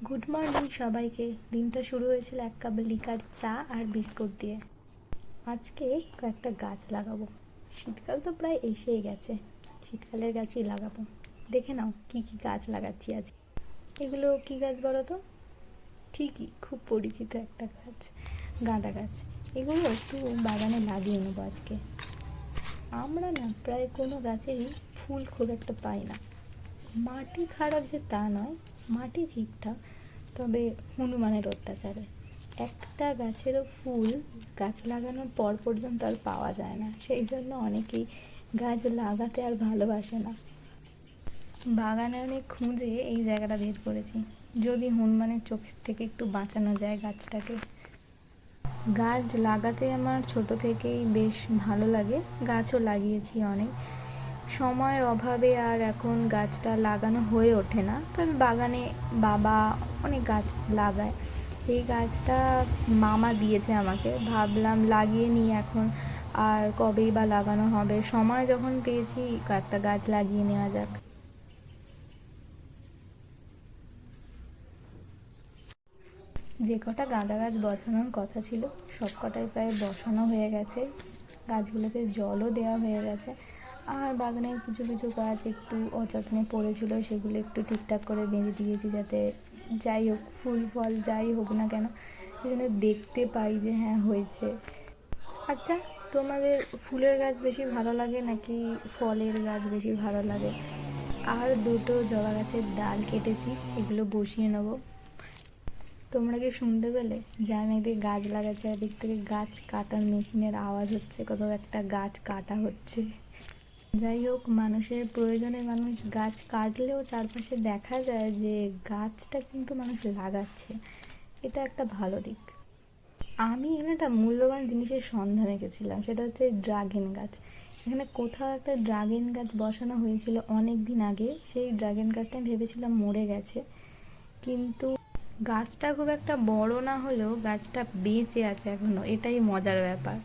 Good morning সবাইকে। দিনটা শুরু হয়েছিল এক কাপ লিকার চা আর বিস্কুট দিয়ে। আজকে কয়েকটা গাছ লাগাবো। শীতকাল তো প্রায় এসেই গেছে, শীতকালের গাছই লাগাবো। দেখে নাও কি কি গাছ লাগাচ্ছি আজ। এগুলো কি গাছ বলো তো? ঠিকই, খুব পরিচিত একটা গাছ, গাঁদা গাছ। এগুলো একটু বাগানে লাগিয়ে নেবো আজকে। আমরা না প্রায় কোনো গাছেরই ফুল খুব একটা পাই না। মাটি খারাপ যে তা নয়, মাটি ঠিকঠাক, তবে হনুমানের অত্যাচারে একটা গাছেরও ফুল গাছ লাগানোর পর পর্যন্ত আর পাওয়া যায় না। সেই জন্য অনেকেই গাছ লাগাতে আর ভালোবাসে না। বাগানে অনেক খুঁজে এই জায়গাটা বের করেছি, যদি হনুমানের চোখের থেকে একটু বাঁচানো যায় গাছটাকে। গাছ লাগাতে আমার ছোট থেকেই বেশ ভালো লাগে, গাছও লাগিয়েছি অনেক। সময়ের অভাবে আর এখন গাছটা লাগানো হয়ে ওঠে না, তবে বাগানে বাবা অনেক গাছ লাগায়। এই গাছটা মামা দিয়েছে আমাকে, ভাবলাম লাগিয়ে নিই এখন, আর কবেই বা লাগানো হবে। সময় যখন পেয়েছি কয়েকটা গাছ লাগিয়ে নেওয়া যাক। যে কটা গাঁদা গাছ বসানোর কথা ছিল সব কটাই প্রায় বসানো হয়ে গেছে, গাছগুলোতে জলও দেওয়া হয়ে গেছে। আর বাগানের কিছু কিছু গাছ একটু অযত্নে পড়েছিল, সেগুলো একটু ঠিকঠাক করে বেঁধে দিয়েছি, যাতে যাই হোক ফুল ফল যাই হোক না কেন সেখানে দেখতে পাই যে হ্যাঁ হয়েছে। আচ্ছা, তোমাদের ফুলের গাছ বেশি ভালো লাগে নাকি ফলের গাছ বেশি ভালো লাগে? আর দুটো জবা গাছের ডাল কেটেছি, এগুলো বসিয়ে নেবো। তোমরা কি শুনতে পেলে যে আমি এদিকে গাছ লাগাচ্ছি, এদিক থেকে গাছ কাটার মেশিনের আওয়াজ হচ্ছে, কোথাও একটা গাছ কাটা হচ্ছে। যাই হোক, মানুষের প্রয়োজনে মানুষ গাছ কাটলেও চারপাশে দেখা যায় যে গাছটা কিন্তু মানুষ লাগাচ্ছে, এটা একটা ভালো দিক। আমি এখানে একটা মূল্যবান জিনিসের সন্ধানে গেছিলাম, সেটা হচ্ছে ড্রাগন গাছ। এখানে কোথাও একটা ড্রাগন গাছ বসানো হয়েছিল অনেক দিন আগে, সেই ড্রাগন গাছটা আমি ভেবেছিলাম মরে গেছে, কিন্তু গাছটা খুব একটা বড় না হলেও গাছটা বেঁচে আছে এখনো, এটাই মজার ব্যাপার।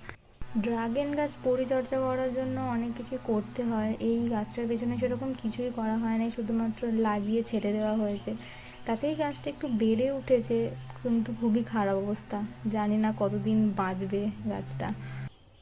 ড্রাগন গাছ পরিচর্যা করার জন্য অনেক কিছু করতে হয়, এই গাছটার পেছনে সেরকম কিছুই করা হয় না, শুধুমাত্র লাগিয়ে ছেড়ে দেওয়া হয়েছে, তাতেই গাছটা একটু বেড়ে উঠেছে, কিন্তু খুবই খারাপ অবস্থা, জানি না কতদিন বাঁচবে গাছটা।